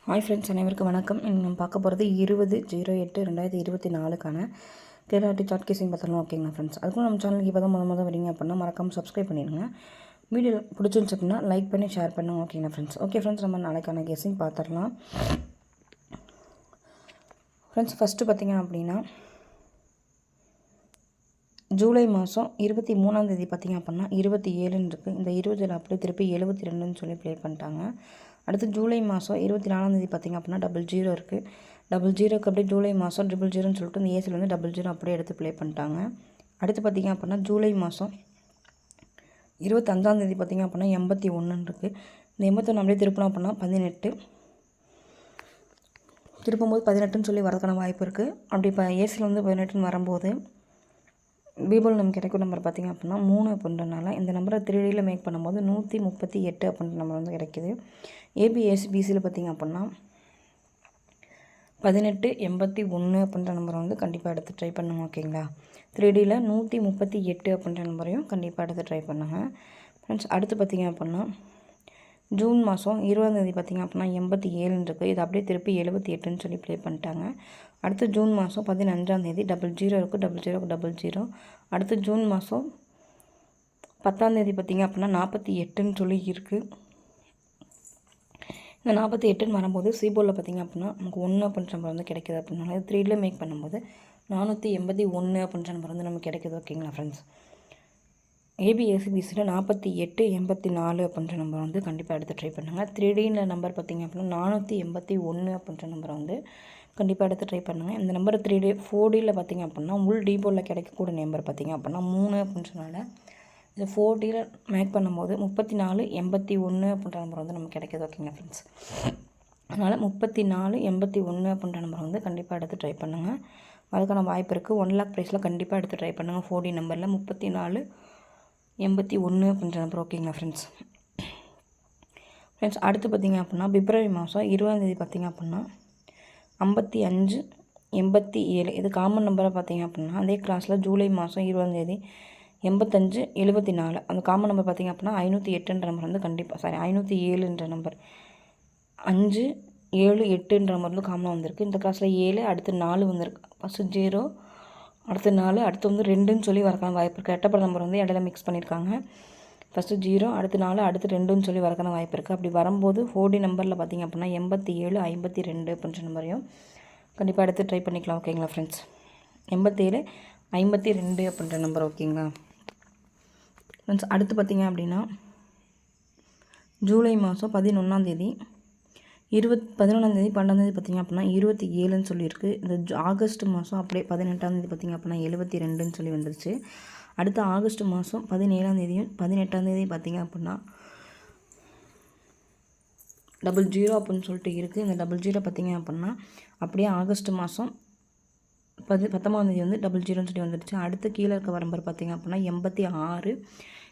Hi friends, அனைவருக்கும் வணக்கம். நம்ம பார்க்க போகிறது 20/08/2024 கேரளாட்டி சாட் கேசிங் பார்த்துடலாம். ஓகேங்களா ஃப்ரெண்ட்ஸ்? அதுக்கும் நம்ம சேனலுக்கு இப்போ தான் முதல் வரீங்க அப்படின்னா மறக்காமல் சப்ஸ்கிரைப் பண்ணிடுங்க. வீடியோ பிடிச்சிருந்துச்சு அப்படின்னா லைக் பண்ணி ஷேர் பண்ணுங்க. ஓகேங்களா ஃப்ரெண்ட்ஸ்? ஓகே ஃப்ரெண்ட்ஸ், நம்ம நாளைக்கான கேசிங் பார்த்துடலாம். ஃப்ரெண்ட்ஸ், ஃபஸ்ட்டு பார்த்திங்க அப்படின்னா ஜூலை மாதம் 23ஆம் தேதி பார்த்திங்க அப்படின்னா 27ன்னு இருக்குது. இந்த 20 அப்படியே திருப்பி 72ன்னு சொல்லி ப்ளே பண்ணிட்டாங்க. அடுத்து ஜூலை மாதம் 24ஆம் தேதி பார்த்திங்க அப்படின்னா 00 இருக்குது. 00க்கு அப்படியே ஜூலை மாதம் 00ன்னு சொல்லிட்டு இந்த ஏசில் வந்து 00 அப்படியே எடுத்து ப்ளே பண்ணிட்டாங்க. அடுத்து பார்த்திங்க அப்படின்னா ஜூலை மாதம் 25ஆம் தேதி பார்த்திங்க அப்படின்னா 81ன்னு இருக்குது. இந்த 81 அப்படியே திருப்பினோம் அப்படின்னா 18, திருப்பும்போது 18ன்னு சொல்லி வரதுக்கான வாய்ப்பு இருக்குது. அப்படி இப்போ ஏசியில் வந்து 18ன்னு வரும்போது பீபோல் நமக்கு கிடைக்கும் நம்பர் பார்த்திங்க அப்படின்னா 3 அப்படின்றனால இந்த நம்பரை 3Dயில் மேக் பண்ணும்போது 138 அப்படின்ற நம்பர் வந்து கிடைக்கிது. ஏபிஎஸ்பிசியில் பார்த்திங்க அப்படின்னா 1881 அப்படின்ற நம்பரை வந்து கண்டிப்பாக எடுத்து ட்ரை பண்ணுங்க. ஓகேங்களா? 3Dயில் 138 அப்படின்ற நம்பரையும் கண்டிப்பாக எடுத்து ட்ரை பண்ணுங்கள் ஃப்ரெண்ட்ஸ். அடுத்து பார்த்திங்க அப்படின்னா ஜூன் மாதம் 20ஆம் தேதி பார்த்திங்க அப்படின்னா 87ன்னு இருக்குது. இது அப்படியே திருப்பி 78ன்னு சொல்லி ப்ளே பண்ணிட்டாங்க. அடுத்து ஜூன் மாதம் 15ஆம் தேதி 00 இருக்குது. 00க்கு 00. அடுத்து ஜூன் மாதம் 10ஆம் தேதி பார்த்திங்க அப்படின்னா 48ன்னு சொல்லி இருக்குது. இந்த 48ன்னு வரும்போது சிபோலில் பார்த்திங்க அப்படின்னா நமக்கு 1 அப்படின்ற நம்பர் வந்து கிடைக்கிது. அப்படின்னால 3Dயில் மேக் பண்ணும்போது 481 அப்படின்ற நம்பர் வந்து நமக்கு கிடைக்கிது. ஓகேங்களா ஃப்ரெண்ட்ஸ்? ஏபிஎஸ்சிபிசியில் 48, 84 அப்படின்ற நம்பர் வந்து கண்டிப்பாக எடுத்து ட்ரை பண்ணுங்கள். 3Dயில் நம்பர் பார்த்திங்க அப்படின்னா 481 அப்படின்ற நம்பரை வந்து கண்டிப்பாக எடுத்து ட்ரை பண்ணுங்கள். இந்த நம்பர் 3D 4Dயில் பார்த்திங்க அப்படின்னா உள் டிபோலில் கிடைக்கக்கூடிய நம்பர் பார்த்திங்க அப்படின்னா 3 அப்படின்றனால இது 4Dயில் மேக் பண்ணும்போது 34, 81 அப்படின்ற நம்பர் வந்து நமக்கு கிடைக்கிது. ஓகேங்களா ஃப்ரெண்ட்ஸ்? அதனால் 34, 81 அப்படின்ற நம்பர் வந்து கண்டிப்பாக எடுத்து ட்ரை பண்ணுங்கள். அதுக்கான வாய்ப்பு இருக்குது. 1 lakh ப்ரைஸில் கண்டிப்பாக எடுத்து ட்ரை பண்ணுங்கள். 4D நம்பரில் 34, 81 அப்படின்ற நம்பர். ஓகேங்களா ஃப்ரெண்ட்ஸ்? அடுத்து பார்த்திங்க அப்படின்னா பிப்ரவரி மாதம் 20ஆம் தேதி பார்த்திங்க அப்படின்னா 55, 87 இது காமன் நம்பரை பார்த்திங்க அப்படின்னா அதே கிளாஸில் ஜூலை மாதம் 20ஆம் தேதி 85, 74 அந்த காமன் நம்பர் பார்த்திங்க அப்படின்னா 508ன்ற நம்பர் வந்து கண்டிப்பாக 507ன்ற நம்பர் 5, 7, 8ன்ற நம்பர் வந்து காமனாக வந்திருக்கு. இந்த கிளாஸில் 7 அடுத்து 4 வந்திருக்கு. ஃபஸ்ட்டு 0 அடுத்து 4 அடுத்து வந்து 2ன்னு சொல்லி வரக்கான வாய்ப்பு இருக்குது. எட்டப்பட நம்பர் வந்து இடையில மிக்ஸ் பண்ணியிருக்காங்க. ஃபஸ்ட்டு 0 அடுத்து 4 அடுத்து 2ன்னு சொல்லி வரக்கான வாய்ப்பு இருக்குது. அப்படி வரும்போது 4D நம்பரில் பார்த்திங்க அப்படின்னா 87, 52 அப்படின்ற நம்பரையும் கண்டிப்பாக எடுத்து ட்ரை பண்ணிக்கலாம். ஓகேங்களா ஃப்ரெண்ட்ஸ்? 87, 52 அப்படின்ற நம்பர். ஓகேங்களா ஃப்ரெண்ட்ஸ்? அடுத்து பார்த்திங்க அப்படின்னா ஜூலை மாதம் 11ஆம் தேதி 11ஆம் தேதி 12ஆம் தேதி பார்த்திங்க அப்படின்னா 27ன்னு சொல்லியிருக்கு. இந்த ஆகஸ்ட் மாதம் அப்படியே 18ஆம் தேதி பார்த்திங்க அப்படின்னா 72ன்னு சொல்லி வந்துருச்சு. அடுத்த ஆகஸ்ட் மாதம் 17ஆம் தேதியும் 18ஆம் தேதி பார்த்திங்க அப்படின்னா 00 அப்படின்னு சொல்லிட்டு இருக்குது. இந்த 00 பார்த்திங்க அப்படின்னா அப்படியே ஆகஸ்ட் மாதம் 19ஆம் தேதி வந்து 00ன்னு சொல்லி வந்துடுச்சு. அடுத்து கீழே இருக்க நம்பர் பார்த்திங்க அப்படின்னா 86.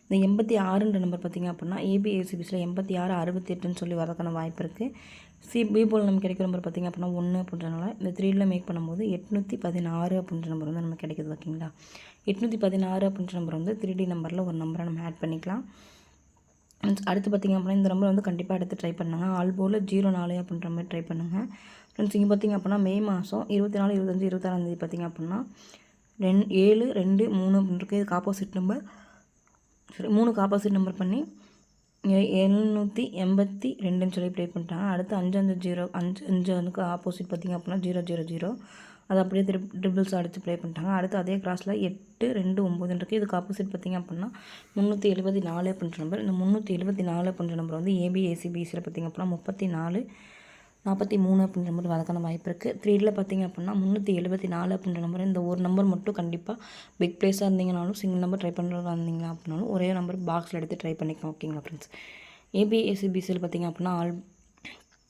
இந்த 86ன்ற நம்பர் பார்த்திங்க அப்படின்னா ஏபிஎஸ்சிபிஸில் 86, 68ன்னு சொல்லி வரதுக்கான வாய்ப்பு இருக்குது. பிபோல் நமக்கு கிடைக்கிற நம்பர் பார்த்திங்க அப்படின்னா 1 அப்படின்றனால இந்த 3Dயில் மேக் பண்ணும்போது 816 அப்படின்ற நம்பர் வந்து நமக்கு கிடைக்கிது. ஓகேங்களா? 816 அப்படின்ற நம்பர் வந்து 3D நம்பரில் ஒரு நம்பரை நம்ம ஆட் பண்ணிக்கலாம். அடுத்து பார்த்திங்க அப்படின்னா இந்த நம்பர் வந்து கண்டிப்பாக எடுத்து ட்ரை பண்ணுங்கள். ஆல்போல் 04 அப்படின்ற மாதிரி ட்ரை பண்ணுங்கள் ஃப்ரெண்ட்ஸ். இங்கே பார்த்திங்க அப்படின்னா மே மாதம் 24, 25, 26ஆம் தேதி பார்த்திங்க அப்படின்னா 7, 2, 3 அப்படின்னு இருக்குது. இதுக்கு ஆப்போசிட் நம்பர் 3க்கு ஆப்போசிட் நம்பர் பண்ணி 782ன்னு சொல்லி ப்ளே பண்ணிட்டாங்க. அடுத்து 5 ஆப்போசிட் பார்த்திங்க அப்படின்னா 000 அது அப்படியே ட்ரிபிள்ஸ் அடித்து ப்ளே பண்ணிட்டாங்க. அடுத்து அதே கிராஸில் 8, 2, 9 இருக்குது. இதுக்கு ஆப்போசிட் பார்த்திங்க அப்படின்னா 374 அப்படின்ற நம்பர். இந்த 374 அப்படின்ற நம்பர் வந்து ஏபிஎஸ்சிபிசியில் பார்த்திங்க அப்படின்னா 34, 43 அப்படின்ற நம்பர் வரதுக்கான வாய்ப்பு இருக்குது. 3Dயில் பார்த்திங்க அப்படின்னா 374 அப்படின்ற நம்பர். இந்த ஒரு நம்பர் மட்டும் கண்டிப்பாக பிக் ப்ளேஸாக இருந்தீங்கனாலும் சிங்கிள் நம்பர் ட்ரை பண்ணுறதா இருந்தீங்க அப்படின்னாலும் ஒரே நம்பர் பாக்ஸில் எடுத்து ட்ரை பண்ணிக்கலாம். ஓகேங்களா ஃப்ரெண்ட்ஸ்? ஏபிஎஸ்சிபிசியில் பார்த்திங்க அப்படின்னா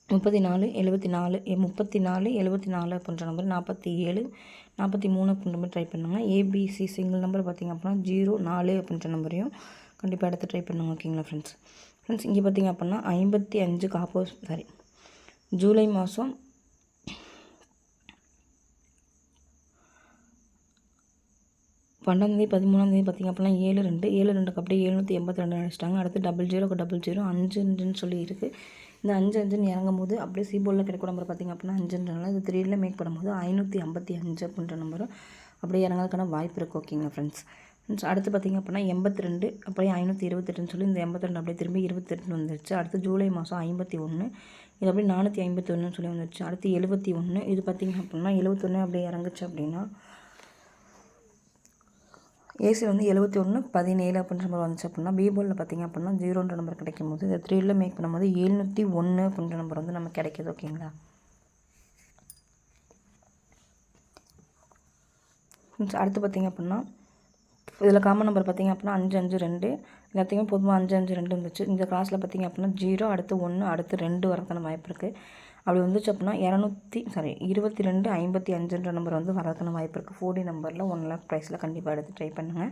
34, 74 அப்படின்ற நம்பர் 47, 43 அப்படின்ற மாதிரி ட்ரை பண்ணுங்க. ஏபிசி சிங்கிள் நம்பர் பார்த்திங்க அப்படின்னா 04 அப்படின்ற நம்பரையும் கண்டிப்பாக எடுத்து ட்ரை பண்ணுங்க. ஓகேங்களா ஃப்ரெண்ட்ஸ்? இங்கே பார்த்திங்க அப்படின்னா 55க்கு ஜூலை மாதம் 12ஆம் தேதி 13ஆம் தேதி பார்த்திங்க அப்படின்னா 72 72க்கு அப்படியே 782 அடிச்சிட்டாங்க. அடுத்து 00க்கு 00 5ன்னு சொல்லி இருக்குது. இந்த 5 5ன்னு இறங்கும்போது அப்படியே சிபோர்டில் கிடைக்கிற நம்பர் பார்த்திங்க அப்படின்னா 5ன்றனால இது 3ல மேக் பண்ணும்போது 555 அப்படின்ற நம்பரும் அப்படியே இறங்கிறதுக்கான வாய்ப்பு இருக்குது. ஓகேங்களா ஃப்ரெண்ட்ஸ். அடுத்து பார்த்திங்க அப்படின்னா 82 அப்படியே 528ன்னு சொல்லி இந்த 82 அப்படியே திரும்பி 28 வந்துருச்சு. அடுத்து ஜூலை மாதம் 51 இது அப்படியே 451ன்னு சொல்லி வந்துருச்சு. அடுத்து 71 இது பார்த்திங்க அப்படின்னா 71 அப்படியே இறங்குச்சு அப்படின்னா ஏசி வந்து 7117 அப்படின்ற நம்பர் வந்துச்சு அப்படின்னா பிபோர்டில் பார்த்திங்க அப்படின்னா 0ன்ற நம்பர் கிடைக்கும் போது இந்த 3ல மேக் பண்ணும்போது 701 அப்படின்ற நம்பர் வந்து நமக்கு கிடைக்கிது. ஓகேங்களா. அடுத்து பார்த்திங்க அப்படின்னா இதில் காமன் நம்பர் பார்த்திங்க அப்படின்னா 552 எல்லாத்தையும் பொதுவாக 552 வந்துச்சு. இந்த கிளாஸில் பார்த்திங்க அப்படின்னா 0 அடுத்து 1 அடுத்து 2 வரதுக்கான வாய்ப்பு இருக்குது. அப்படி வந்துச்சு அப்படின்னா 2255ன்ற நம்பர் வந்து வரதுக்கான வாய்ப்பு இருக்குது. 4D நம்பரில் 1 lakh ப்ரைஸில் கண்டிப்பாக எடுத்து ட்ரை பண்ணுங்கள்.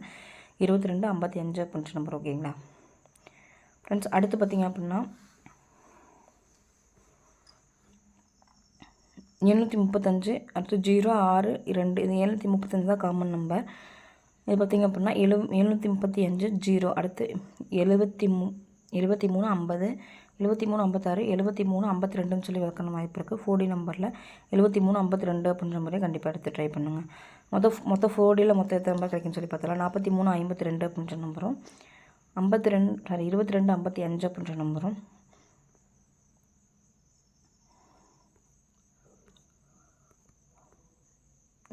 2255 அப்படின்ற நம்பர். ஓகேங்களா ஃப்ரெண்ட்ஸ். அடுத்து பார்த்திங்க அப்படின்னா 735 அடுத்து 062 இது 735 தான் காமன் நம்பர். இது பார்த்திங்க அப்படின்னா 735 0 அடுத்து 73 50 73 56 73 52ன்னு சொல்லி வரக்கான வாய்ப்பு இருக்குது. 4D நம்பரில் 73 52 அப்படின்ற நம்பரையும் கண்டிப்பாக எடுத்து ட்ரை பண்ணுங்கள். மொத்தம் 4Dயில் மொத்தம் எத்தனை நம்பர் கிடைக்குன்னு சொல்லி பார்த்தலாம். 43 52 அப்படின்ற நம்பரும் 22 55 அப்படின்ற நம்பரும்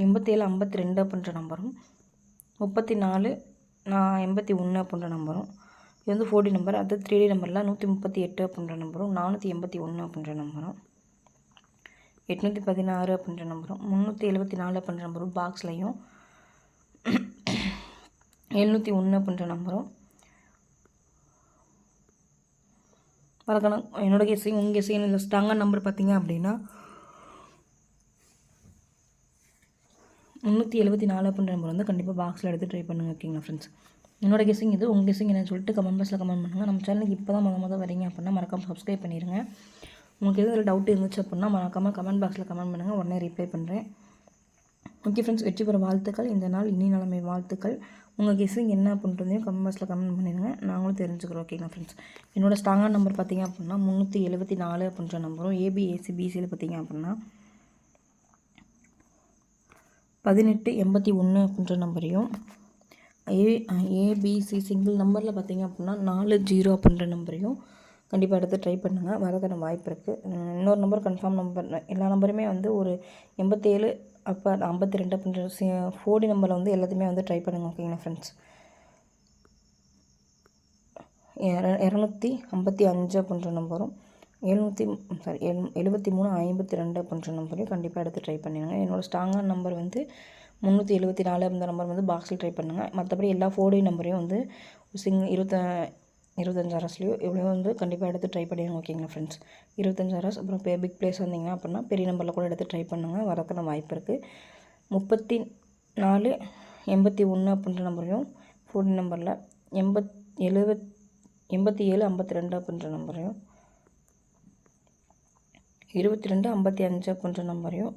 87 52 அப்படின்ற நம்பரும் 34 81 அப்படின்ற நம்பரும் இது வந்து 4D நம்பர். அடுத்து 3D நம்பரில் 138 அப்படின்ற நம்பரும் 481 அப்படின்ற நம்பரும் 816 அப்படின்ற நம்பரும் 374 அப்படின்ற நம்பரும் பாக்ஸ்லையும் 701 அப்படின்ற நம்பரும் வரக்கணும். என்னோட கெஸ்ஸிங் உங்கள் கெஸ்ஸிங் இந்த ஸ்ட்ராங்கான நம்பர் பார்த்திங்க அப்படின்னா 374 அப்படின்ற நம்பர் வந்து கண்டிப்பாக பாக்ஸில் எடுத்து ட்ரை பண்ணுங்கள். ஓகேங்களா ஃப்ரெண்ட்ஸ். என்னோட கெஸ்ஸிங் இது உங்கள் கெஸ்ஸிங் என்னன்னு சொல்லிட்டு கமெண்ட் பாக்ஸில் கமெண்ட் பண்ணுங்கள். நம்ம சேனலுக்கு இப்போ தான் மொதல் வரீங்க அப்படின்னா மறக்காமல் சப்ஸ்கிரைப் பண்ணிடுங்க. உங்களுக்கு எதுவும் டவுட் இருந்துச்சு அப்படின்னா மறக்காமல் கமெண்ட் பாக்ஸில் கமெண்ட் பண்ணுங்கள். உடனே ரிப்ளை பண்ணுறேன். Okay friends. வெற்றி பெற வாழ்த்துக்கள். இந்த நாள் இனி நிலைமை வாழ்த்துக்கள். உங்கள் கெஸ்ஸிங் என்ன அப்படின்றதையும் கமெண்ட் பாக்ஸில் கமெண்ட் பண்ணிடுங்க. நாங்களும் தெரிஞ்சுக்கிறோம். ஓகேங்களா ஃப்ரெண்ட்ஸ். என்னோட ஸ்ட்ராங்கான நம்பர் பார்த்திங்க அப்படின்னா 374 அப்படின்ற நம்பரும் ஏபிஏசி பிசியில் பார்த்திங்க அப்படின்னா 1881 அப்படின்ற நம்பரையும் ஏபிசி சிங்கிள் நம்பரில் பார்த்திங்க அப்படின்னா 40 அப்படின்ற நம்பரையும் கண்டிப்பாக எடுத்து ட்ரை பண்ணுங்கள். வரதுக்கான வாய்ப்பு இருக்குது. இன்னொரு நம்பர் கன்ஃபார்ம் நம்பர் எல்லா நம்பருமே வந்து ஒரு 87 அப்போ 52 அப்படின்ற 4D நம்பரில் வந்து எல்லாத்தையுமே வந்து ட்ரை பண்ணுங்கள். ஓகேங்களா ஃப்ரெண்ட்ஸ். 255 அப்படின்ற நம்பரும் 73 52 அப்படின்ற நம்பரையும் கண்டிப்பாக எடுத்து ட்ரை பண்ணிடுங்க. என்னோடய ஸ்ட்ராங்கான நம்பர் வந்து 374 அந்த நம்பர் வந்து பாக்ஸில் ட்ரை பண்ணுங்கள். மற்றபடி எல்லா 4D நம்பரையும் வந்து 25 அரஸ்லையோ இவ்வளோ வந்து கண்டிப்பாக எடுத்து ட்ரை பண்ணிடுங்க. ஓகேங்களா ஃப்ரெண்ட்ஸ். 25 அரஸ் அப்புறம் பிக் பிளேஸ் வந்தீங்கன்னா அப்படின்னா பெரிய நம்பரில் கூட எடுத்து ட்ரை பண்ணுங்கள். வரக்கான வாய்ப்பு இருக்குது. 34 81 அப்படின்ற நம்பரையும் 4D நம்பரில் 87 52 அப்படின்ற நம்பரையும் 22 55 அப்படின்ற நம்பரையும்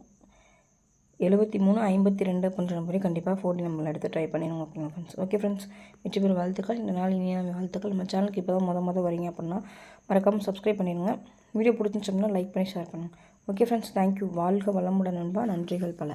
73 52 அப்படின்ற நம்பரையும் கண்டிப்பாக 4D நம்பரில் எடுத்து ட்ரை பண்ணிடுங்க. ஓகேங்க ஃப்ரெண்ட்ஸ். Okay friends. வெற்றி பெற வாழ்த்துக்கள். இந்த நாள் இனிய வாழ்த்துக்கள். நம்ம சேனலுக்கு இப்போ தான் மொதல் வரீங்க அப்படின்னா மறக்காமல் சப்ஸ்கிரைப் பண்ணிடுங்க. வீடியோ பிடிச்சிருந்துச்சுன்னா லைக் பண்ணி ஷேர் பண்ணுங்கள். Okay friends. தேங்க்யூ. வாழ்க வளமுடன் நண்பா. நன்றிகள் பல.